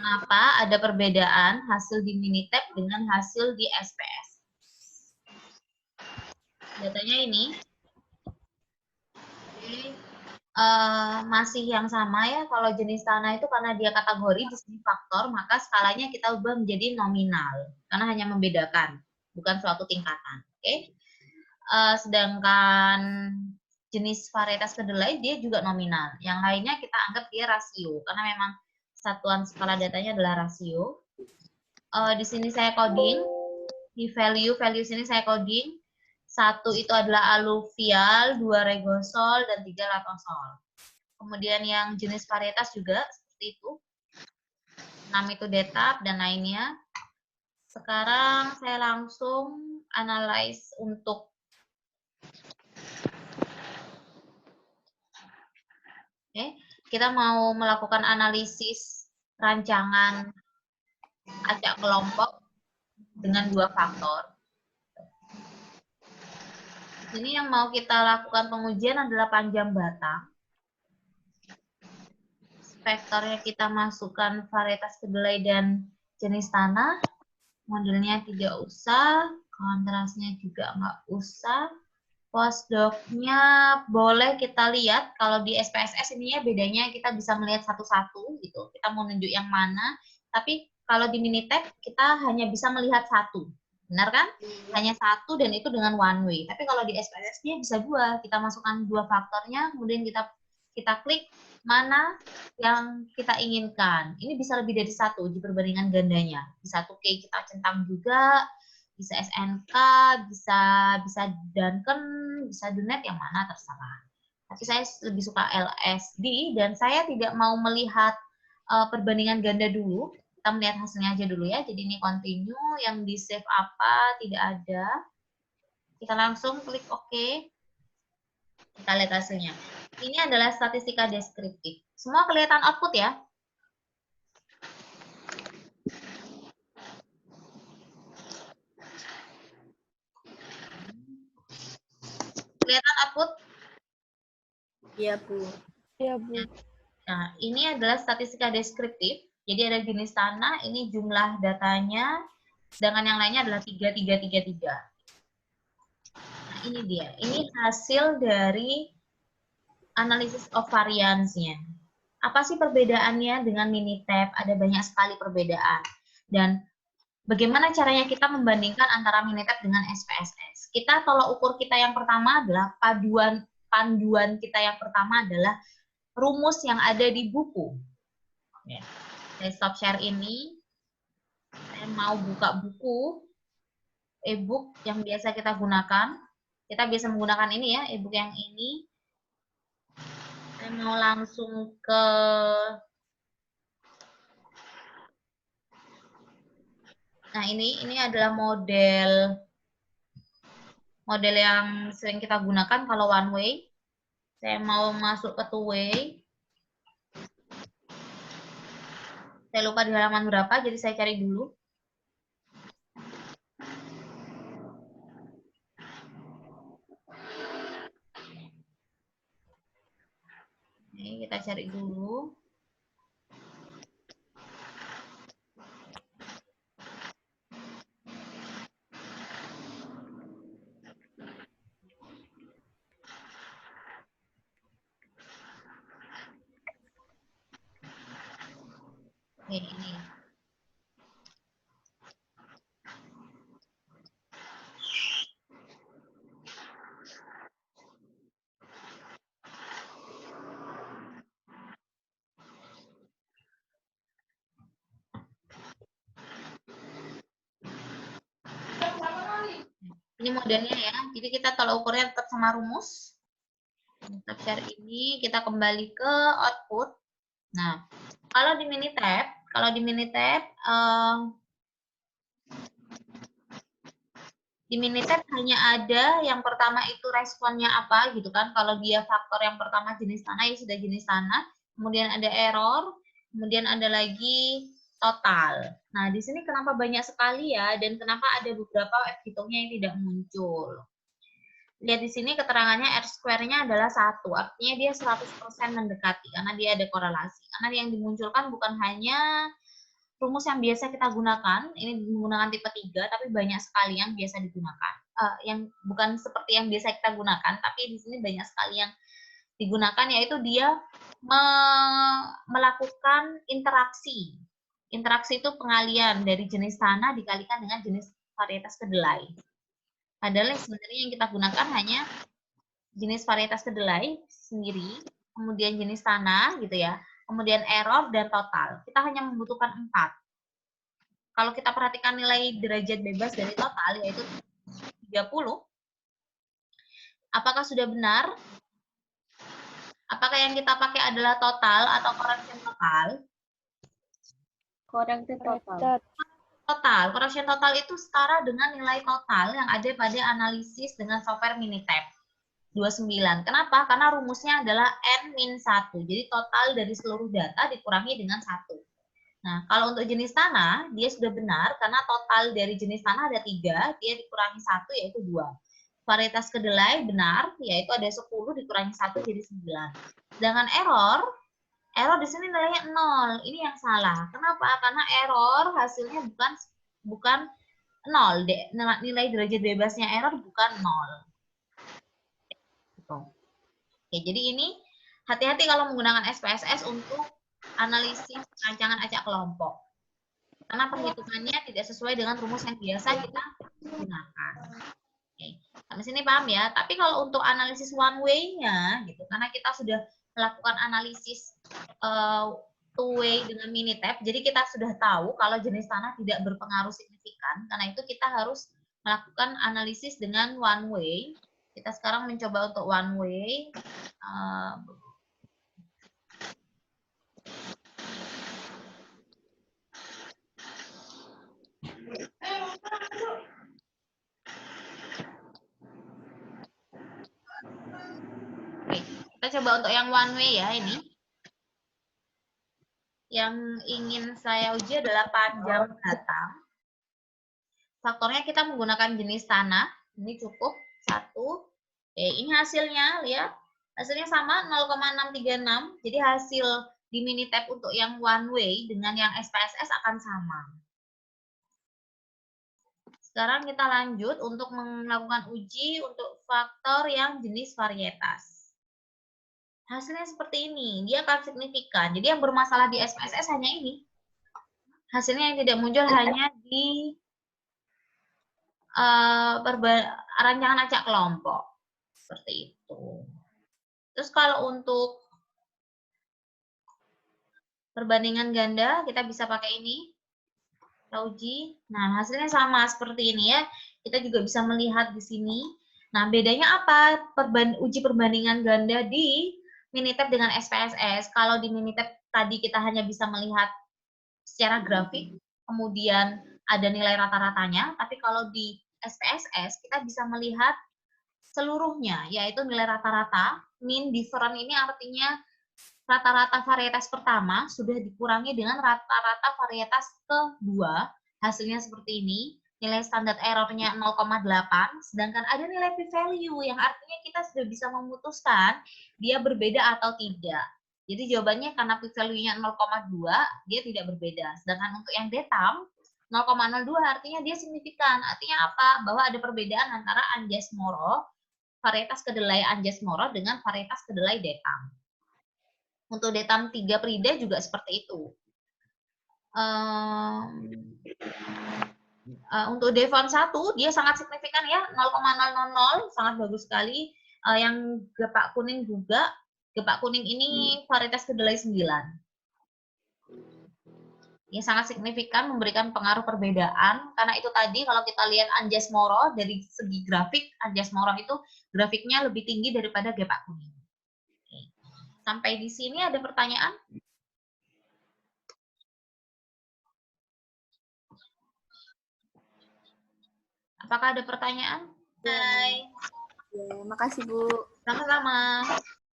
Kenapa ada perbedaan hasil di Minitab dengan hasil di SPS? Datanya ini. Oke. Masih yang sama ya, kalau jenis tanah itu karena dia kategori di sini faktor, maka skalanya kita ubah menjadi nominal, karena hanya membedakan, bukan suatu tingkatan. Oke. Sedangkan jenis varietas kedelai dia juga nominal. Yang lainnya kita anggap dia rasio, karena memang satuan skala datanya adalah rasio. Di sini saya coding, di value sini saya coding. 1 itu adalah aluvial, 2 regosol, dan 3 latosol. Kemudian yang jenis varietas juga seperti itu. 6 itu detap dan lainnya. Sekarang saya langsung analyze untuk kita mau melakukan analisis rancangan acak kelompok dengan 2 faktor. Ini yang mau kita lakukan pengujian adalah panjang batang. Vektornya kita masukkan varietas kedelai dan jenis tanah. Modelnya tidak usah, kontrasnya juga nggak usah. Postdoc-nya boleh kita lihat, kalau di SPSS ini ya bedanya kita bisa melihat satu-satu gitu. Kita mau nunjuk yang mana, tapi kalau di Minitab kita hanya bisa melihat satu. Benar kan? Hanya satu dan itu dengan one way. Tapi kalau di SPSS dia bisa 2. Kita masukkan 2 faktornya, kemudian kita klik mana yang kita inginkan. Ini bisa lebih dari 1 di perbandingan gandanya. Bisa 2K kita centang juga, bisa SNK, bisa Duncan, bisa Dunet, yang mana terserah. Tapi saya lebih suka LSD dan saya tidak mau melihat perbandingan ganda dulu. Kita melihat hasilnya aja dulu ya. Jadi ini continue, yang di save apa, tidak ada. Kita langsung klik OK. Kita lihat hasilnya. Ini adalah statistika deskriptif. Semua kelihatan output ya. Kelihatan output? Iya, Bu. Iya, Bu. Nah, ini adalah statistika deskriptif. Jadi ada jenis tanah, ini jumlah datanya, sedangkan yang lainnya adalah 3333. Nah, ini dia. Ini hasil dari analysis of variance-nya. Apa sih perbedaannya dengan Minitab? Ada banyak sekali perbedaan. Dan bagaimana caranya kita membandingkan antara Minitab dengan SPSS? Kita tolak ukur kita yang pertama adalah panduan kita yang pertama adalah rumus yang ada di buku. Ya. Saya stop share ini. Saya mau buka buku e-book yang biasa kita gunakan. Kita biasa menggunakan ini ya, e-book yang ini. Saya mau langsung ke nah ini adalah model yang sering kita gunakan kalau one way. Saya mau masuk ke two way. Saya lupa di halaman berapa, jadi saya cari dulu. Ini kita cari dulu. Oke, ini. Ini modelnya ya, jadi kita tolak ukurnya tetap sama rumus. Kita share ini, kita kembali ke output. Nah, kalau di Minitab hanya ada yang pertama itu responnya apa gitu kan. Kalau dia faktor yang pertama jenis tanah, ya sudah jenis tanah. Kemudian ada error, kemudian ada lagi total. Nah, di sini kenapa banyak sekali ya, dan kenapa ada beberapa hitungnya yang tidak muncul. Lihat di sini keterangannya R-square-nya adalah 1, artinya dia 100% mendekati, karena dia ada korelasi. Karena yang dimunculkan bukan hanya rumus yang biasa kita gunakan, ini menggunakan tipe 3, tapi banyak sekali yang biasa digunakan. Yang bukan seperti yang biasa kita gunakan, tapi di sini banyak sekali yang digunakan, yaitu dia melakukan interaksi. Interaksi itu pengalian dari jenis tanah dikalikan dengan jenis varietas kedelai. Padahal sebenarnya yang kita gunakan hanya jenis varietas kedelai sendiri, kemudian jenis tanah gitu ya, kemudian error dan total. Kita hanya membutuhkan 4. Kalau kita perhatikan nilai derajat bebas dari total yaitu 30. Apakah sudah benar? Apakah yang kita pakai adalah total atau correction total? Corrected total. Total. Correction total itu setara dengan nilai total yang ada pada analisis dengan software Minitab 29. Kenapa? Karena rumusnya adalah N-1. Jadi total dari seluruh data dikurangi dengan 1. Nah, kalau untuk jenis tanah, dia sudah benar karena total dari jenis tanah ada 3, dia dikurangi 1 yaitu 2. Varietas kedelai benar, yaitu ada 10 dikurangi 1 jadi 9. Sedangkan error di sini nilainya 0. Ini yang salah. Kenapa? Karena error hasilnya bukan 0. Nilai derajat bebasnya error bukan 0. Gitu. Oke, jadi ini hati-hati kalau menggunakan SPSS untuk analisis rancangan acak kelompok. Karena perhitungannya tidak sesuai dengan rumus yang biasa kita gunakan. Oke, sampai sini paham ya. Tapi kalau untuk analisis one way-nya, gitu, karena kita sudah melakukan analisis two way dengan Minitab, jadi kita sudah tahu kalau jenis tanah tidak berpengaruh signifikan. Karena itu kita harus melakukan analisis dengan one way. Kita sekarang mencoba untuk one way. Oke, kita coba untuk yang one way ya ini. Yang ingin saya uji adalah panjang batang. Faktornya kita menggunakan jenis tanah. Ini cukup 1. Oke, ini hasilnya, lihat. Hasilnya sama 0,636. Jadi hasil di Minitab untuk yang one way dengan yang SPSS akan sama. Sekarang kita lanjut untuk melakukan uji untuk faktor yang jenis varietas. Hasilnya seperti ini, dia akan signifikan. Jadi yang bermasalah di SPSS hanya ini. Hasilnya yang tidak muncul hanya di rancangan acak kelompok. Seperti itu. Terus kalau untuk perbandingan ganda, kita bisa pakai ini. Kita uji. Nah, hasilnya sama seperti ini ya. Kita juga bisa melihat di sini. Nah, bedanya apa? Uji perbandingan ganda di Minitab dengan SPSS. Kalau di Minitab tadi kita hanya bisa melihat secara grafik, kemudian ada nilai rata-ratanya, tapi kalau di SPSS kita bisa melihat seluruhnya, yaitu nilai rata-rata. Mean difference ini artinya rata-rata varietas pertama sudah dikurangi dengan rata-rata varietas kedua, hasilnya seperti ini. Nilai standar errornya 0,8, sedangkan ada nilai p-value yang artinya kita sudah bisa memutuskan dia berbeda atau tidak. Jadi jawabannya karena p-value-nya 0,2, dia tidak berbeda. Sedangkan untuk yang detam, 0,02 artinya dia signifikan. Artinya apa? Bahwa ada perbedaan antara Anjas Moro, varietas kedelai Anjas Moro dengan varietas kedelai detam. Untuk detam 3 Prida juga seperti itu. Untuk Devon 1, dia sangat signifikan ya, 0,000, sangat bagus sekali. Yang gepak kuning juga, gepak kuning ini varietas kedelai 9. Ya, sangat signifikan memberikan pengaruh perbedaan, karena itu tadi kalau kita lihat Anjas Moro, dari segi grafik, Anjas Moro itu grafiknya lebih tinggi daripada gepak kuning. Sampai di sini ada pertanyaan? Apakah ada pertanyaan? Hai. Ya, makasih Bu. Sama-sama.